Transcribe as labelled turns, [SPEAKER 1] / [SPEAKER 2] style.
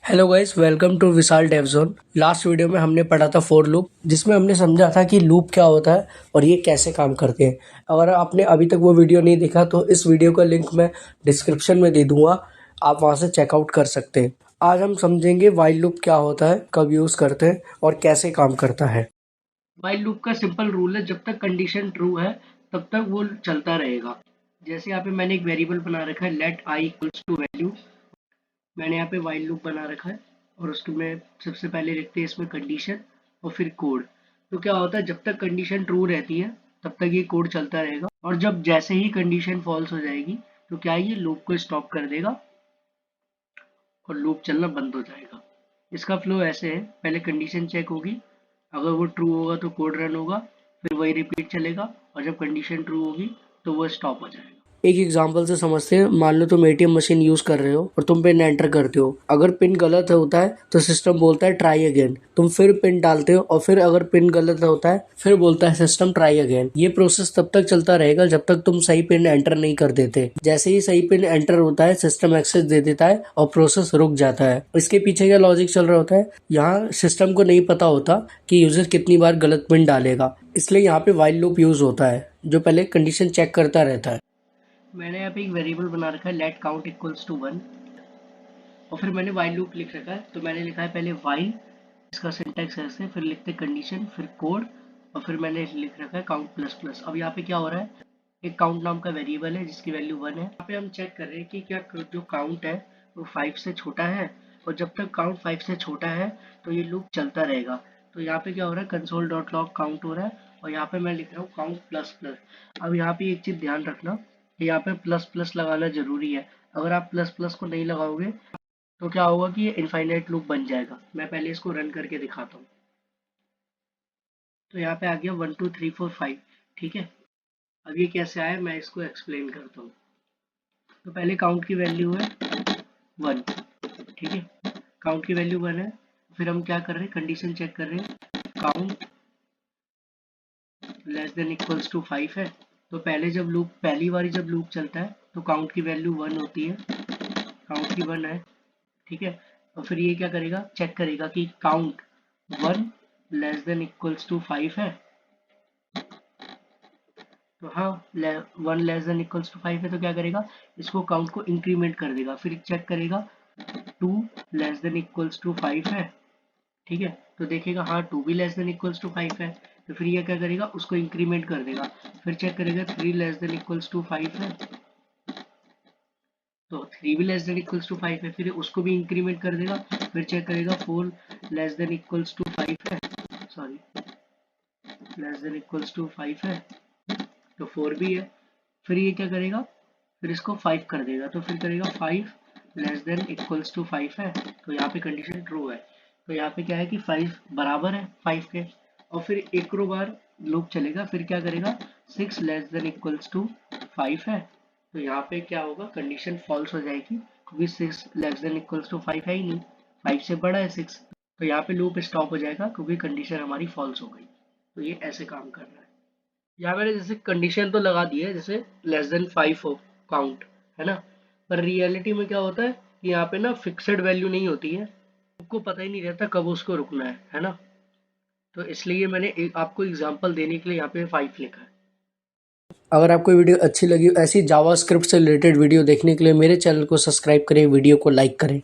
[SPEAKER 1] Hello guys, welcome to Vishal Dev zone. Last video में हमने पढ़ा था फॉर लूप, जिसमें हमने समझा था कि लूप क्या होता है और ये कैसे काम करते हैं। अगर आपने अभी तक वो वीडियो नहीं देखा तो इस वीडियो का लिंक मैं डिस्क्रिप्शन में दे दूंगा, आप वहां से चेकआउट कर सकते हैं। आज हम समझेंगे व्हाइल लूप क्या होता है, कब यूज़ करते हैं और कैसे काम करता है। व्हाइल लूप का सिंपल रूल है, जब तक कंडीशन ट्रू है तब तक वो चलता रहेगा। जैसे यहाँ पे मैंने एक वेरिएबल बना रखा है, let I equals to value. मैंने यहाँ पे व्हाइल लूप बना रखा है और उसके में सबसे पहले लिखते हैं इसमें कंडीशन और फिर कोड। तो क्या होता है, जब तक कंडीशन ट्रू रहती है तब तक ये कोड चलता रहेगा, और जब जैसे ही कंडीशन फॉल्स हो जाएगी तो क्या ये लूप को स्टॉप कर देगा और लूप चलना बंद हो जाएगा। इसका फ्लो ऐसे है, पहले कंडीशन चेक होगी, अगर वो ट्रू होगा तो कोड रन होगा, फिर वही रिपीट चलेगा, और जब कंडीशन ट्रू होगी तो वो स्टॉप हो जाएगा। एक एग्जांपल से समझते हैं। मान लो तुम एटीएम मशीन यूज कर रहे हो और तुम पिन एंटर करते हो। अगर पिन गलत होता है तो सिस्टम बोलता है ट्राई अगेन। तुम फिर पिन डालते हो और फिर अगर पिन गलत होता है फिर बोलता है सिस्टम ट्राई अगेन। ये प्रोसेस तब तक चलता रहेगा जब तक तुम सही पिन एंटर नहीं कर देते। जैसे ही सही पिन एंटर होता है सिस्टम एक्सेस दे देता है और प्रोसेस रुक जाता है। इसके पीछे क्या लॉजिक चल रहा होता है, यहाँ सिस्टम को नहीं पता होता कि यूजर कितनी बार गलत पिन डालेगा, इसलिए यहाँ पे व्हाइल लूप यूज होता है जो पहले कंडीशन चेक करता रहता है। मैंने यहाँ पे एक वेरिएबल बना रखा है, लेट काउंट इक्वल्स टू 1, और फिर मैंने व्हाइल लूप लिख रखा है। तो मैंने लिखा है पहले व्हाइल, इसका सिंटैक्स ऐसे, फिर लिखते कंडीशन, फिर कोड, और फिर मैंने लिख रखा है काउंट प्लस प्लस। अब यहाँ पे क्या हो रहा है, एक काउंट नाम का वेरिएबल है जिसकी वैल्यू 1 है। यहाँ पे हम चेक कर रहे हैं कि क्या जो काउंट है वो 5 से छोटा है, और जब तक काउंट 5 से छोटा है तो ये लूप चलता रहेगा। तो यहाँ पे क्या हो रहा है, कंसोल डॉट लॉग काउंट हो रहा है, और यहाँ पे मैं लिख रहा हूँ काउंट प्लस प्लस। अब यहाँ पे एक चीज ध्यान रखना कि यहाँ पे प्लस प्लस लगाना जरूरी है। अगर आप प्लस प्लस को नहीं लगाओगे तो क्या होगा कि ये इनफाइनाइट लूप बन जाएगा। मैं पहले इसको रन करके दिखाता हूँ। तो यहाँ पे आ गया 1 2 3 4 5, ठीक है। अब ये कैसे आया मैं इसको एक्सप्लेन करता हूँ। तो पहले काउंट की वैल्यू है 1, ठीक है। काउंट की वैल्यू 1 है, फिर हम क्या कर रहे हैं, कंडीशन चेक कर रहे हैं, count less than equals to 5 है। तो पहली बारी जब लूप चलता है तो काउंट की वैल्यू 1 होती है, काउंट की 1 है, ठीक है। और फिर ये क्या करेगा, चेक करेगा कि count 1 less than equals to 5 है। तो हाँ, 1 लेस देन इक्वल्स टू 5 है, तो क्या करेगा, इसको काउंट को इंक्रीमेंट कर देगा। फिर चेक करेगा 2 लेस देन इक्वल्स टू 5 है, ठीक है। तो देखेगा हाँ 2 भी लेस देन इक्वल्स टू 5 है, तो फिर ये क्या करेगा, उसको इंक्रीमेंट कर देगा। फिर चेक करेगा 3 लेस देन इक्वल्स टू 5 है, तो 3 भी लेस देन इक्वल्स टू 5 है, फिर उसको भी इंक्रीमेंट कर देगा। फिर चेक करेगा 4 लेस देन इक्वल्स टू 5 है, sorry less than equals to 5 है, तो 4 भी है। फिर ये क्या करेगा, फिर इसको 5 कर देगा, तो फिर करेगा 5 लेस देन इक्वल्स टू 5 है, तो यहाँ पे कंडीशन ट्रू है। तो यहाँ पे क्या है कि 5 बराबर है 5 के, और फिर एक रो बार लूप चलेगा, फिर क्या करेगा 6 लेस देन इक्वल्स टू 5 है। तो यहाँ पे क्या होगा, कंडीशन फॉल्स हो जाएगी क्योंकि 6 लेस देन इक्वल्स टू 5 है ही नहीं, 5 से बड़ा है 6। तो यहाँ पे लूप स्टॉप हो जाएगा क्योंकि कंडीशन हमारी फॉल्स हो गई। तो ये ऐसे काम कर रहा है। यहाँ मैंने जैसे कंडीशन तो लगा दी है, जैसे लेस देन 5 हो काउंट, है ना। पर रियलिटी में क्या होता है कि यहाँ पे ना फिक्सेड वैल्यू नहीं होती है, आपको पता ही नहीं रहता कब उसको रुकना है ना। तो इसलिए मैंने आपको एग्जांपल देने के लिए यहाँ पे 5 लिखा है। अगर आपको वीडियो अच्छी लगी, ऐसी जावास्क्रिप्ट से रिलेटेड वीडियो देखने के लिए मेरे चैनल को सब्सक्राइब करें, वीडियो को लाइक करें।